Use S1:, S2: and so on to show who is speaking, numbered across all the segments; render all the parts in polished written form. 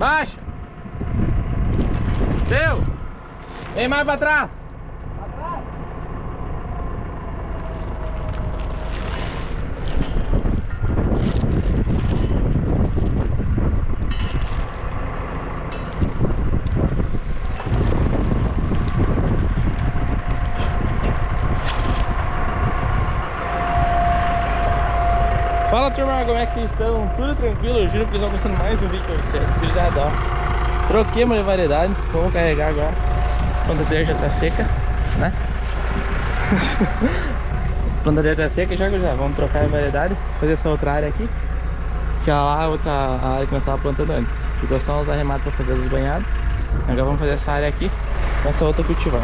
S1: Baixa! Deu! Vem mais pra trás! Fala turma, como é que vocês estão? Tudo tranquilo? Eu juro que eles estão começando mais um vídeo pra vocês. Gurizada, ó. Troquei uma variedade. Vamos carregar agora. A plantadeira já tá seca, né? A plantadeira tá seca já, gurizada. Vamos trocar a variedade. Fazer essa outra área aqui. Que lá a outra área que nós estávamos plantando antes. Ficou só os arrematos pra fazer os banhados. Agora vamos fazer essa área aqui. Essa outra cultivar.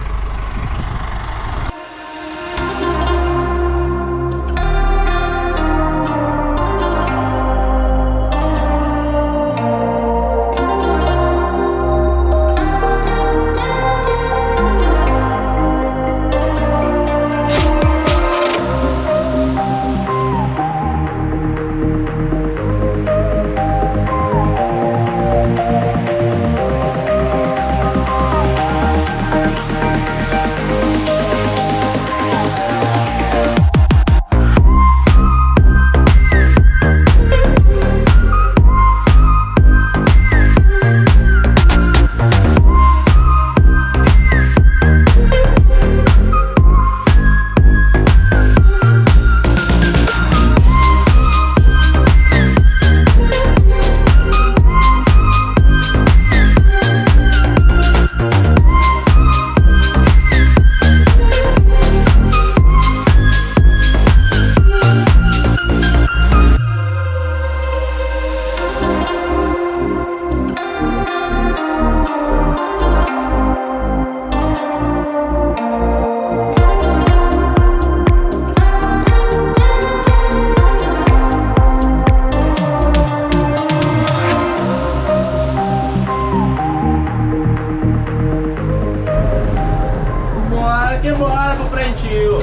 S1: Bora pro plantio.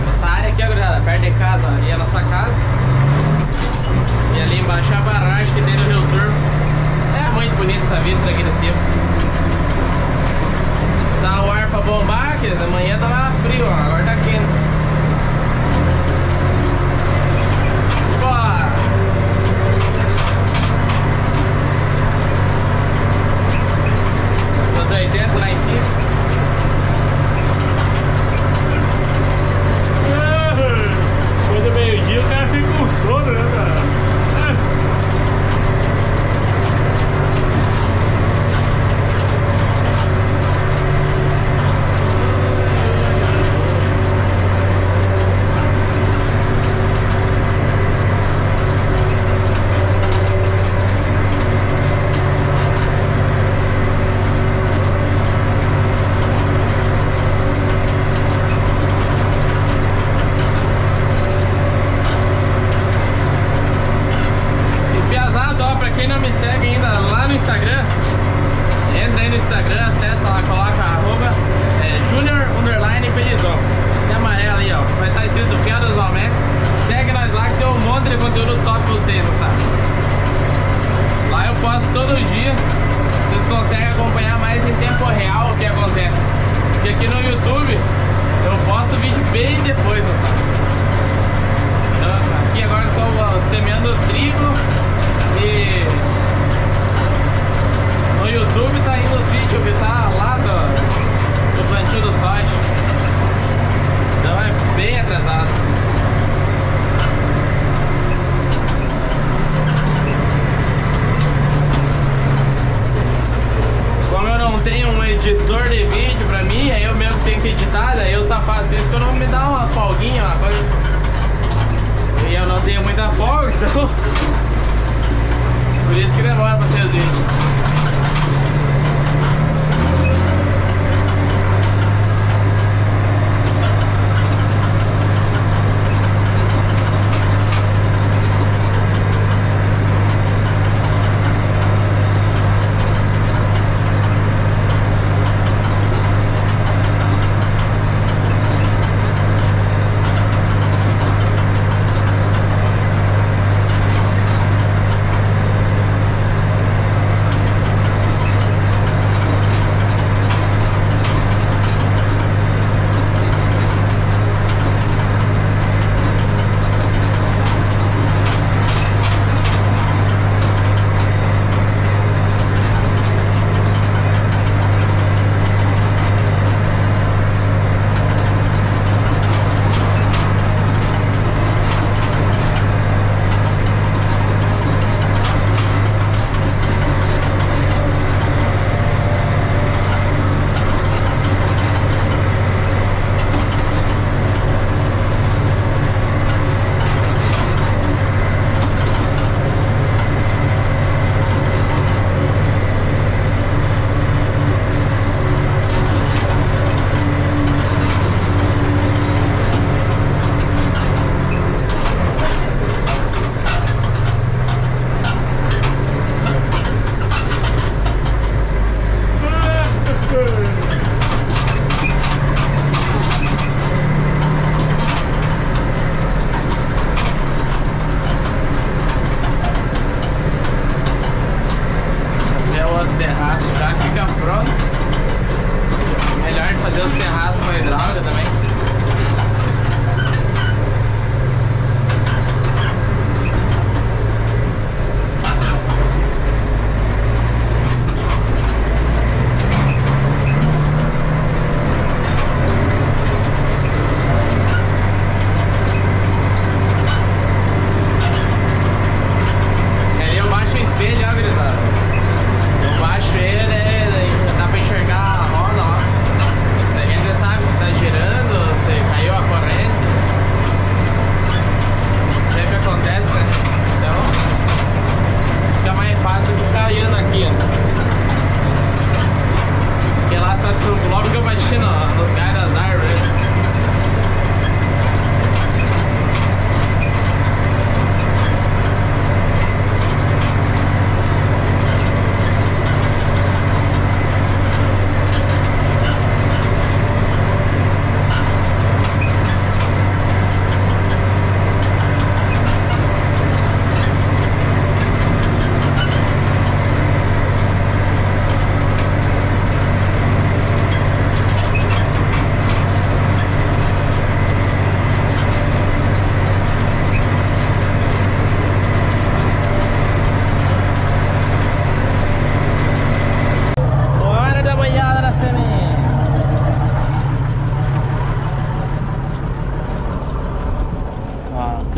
S1: Essa área aqui, gurizada, perto de casa, ali é a nossa casa. E ali embaixo é a barragem que tem no Rio Turvo. É muito bonita essa vista daqui de cima. Dá o ar pra bombar, que da manhã tava frio, ó, agora tá quente. Lá em cima. Quando é meio-dia o cara fica com sono, né, cara? Quem não me segue ainda lá no Instagram, entra aí no Instagram, acessa lá, coloca @junior_pelizon. Tem amarelo aí, ó, vai estar escrito Piadas do Almec. Segue nós lá que tem um monte de conteúdo top pra vocês, não sabe? Lá eu posto todo dia, vocês conseguem acompanhar mais em tempo real o que acontece. Porque aqui no YouTube eu posto vídeo bem depois, não sabe? Então, aqui agora estou semeando trigo. E no YouTube tá indo os vídeos que tá lá do plantio do soja. Então é bem atrasado. Como eu não tenho um editor de vídeo pra mim, aí eu mesmo tenho que editar, daí eu só faço isso quando me dá uma folguinha, uma coisa assim. E eu não tenho muita folga, então por isso que demora pra ser os vídeos.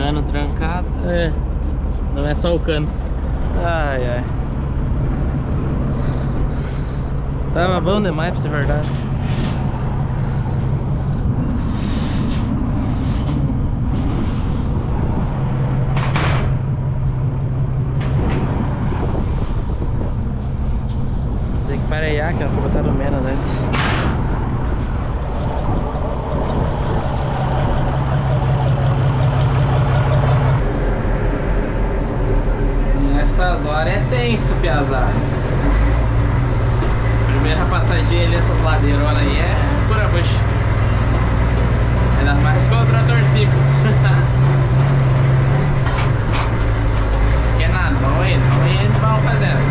S1: Cano trancado. É. Não é só o cano. Ai, ai. Tava bom demais pra ser verdade. Tem que parear, que ela foi botar no menos antes. Nessas horas é tenso, piazada. Primeira passadinha ali, essas ladeironas aí é pura bucha. Ainda mais com o trator simples. Que é na noite, a gente vai fazendo.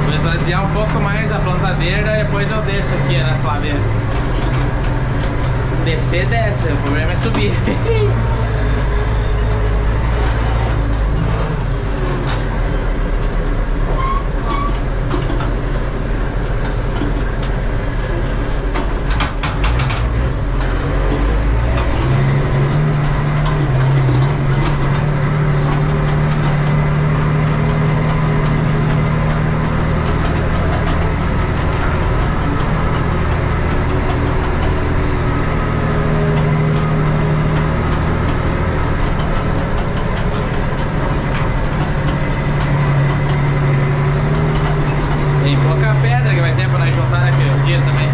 S1: Vou esvaziar um pouco mais a plantadeira, depois eu desço aqui nessa ladeira. Descer, desce, o problema é subir. Tem pouca pedra que vai ter pra nós juntar naquele dia também.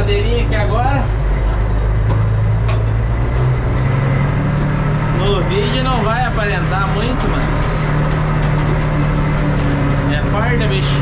S1: Aqui agora no vídeo não vai aparentar muito, mas é forte, bicho.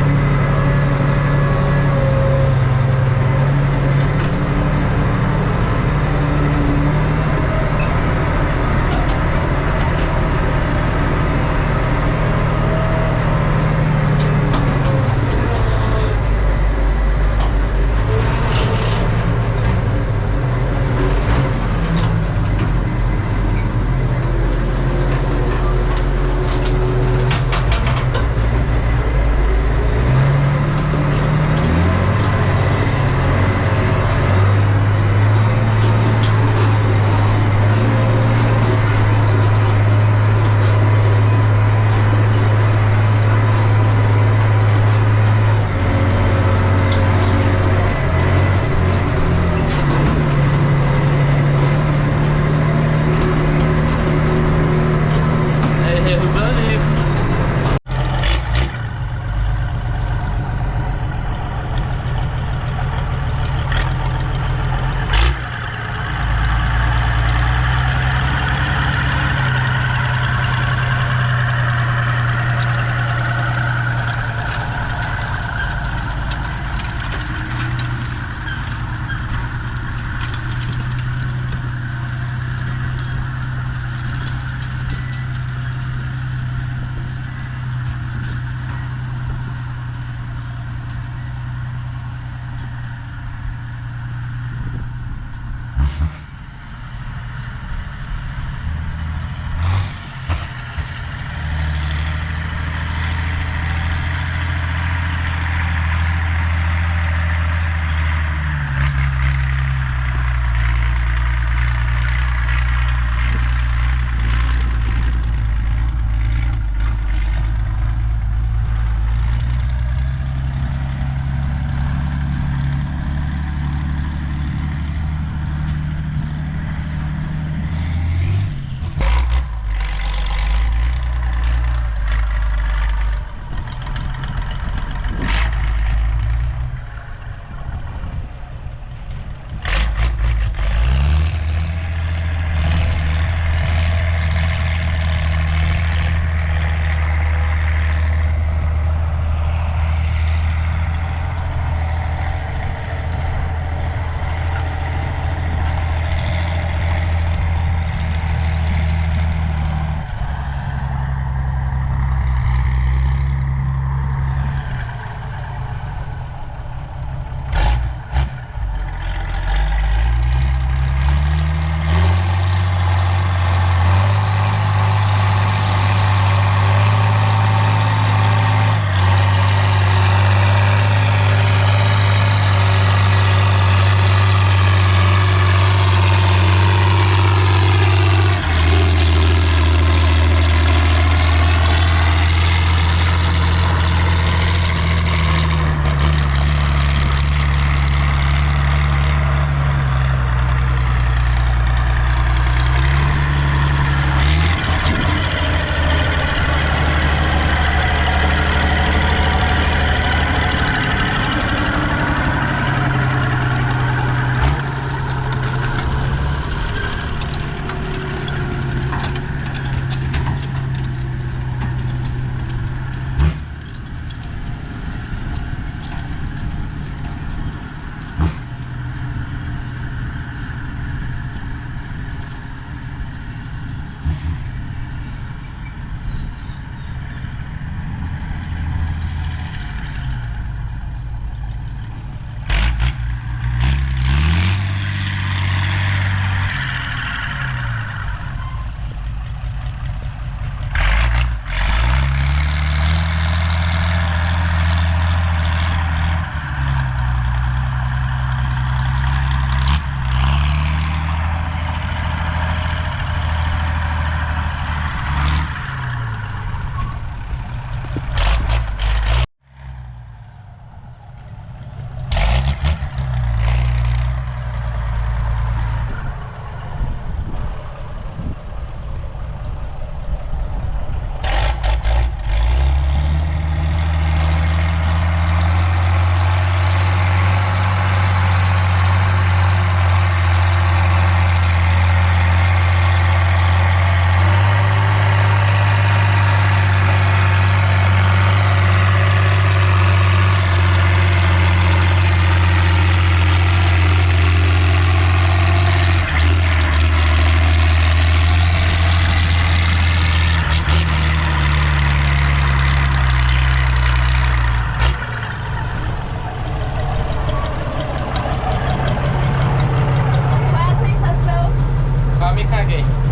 S1: caguei.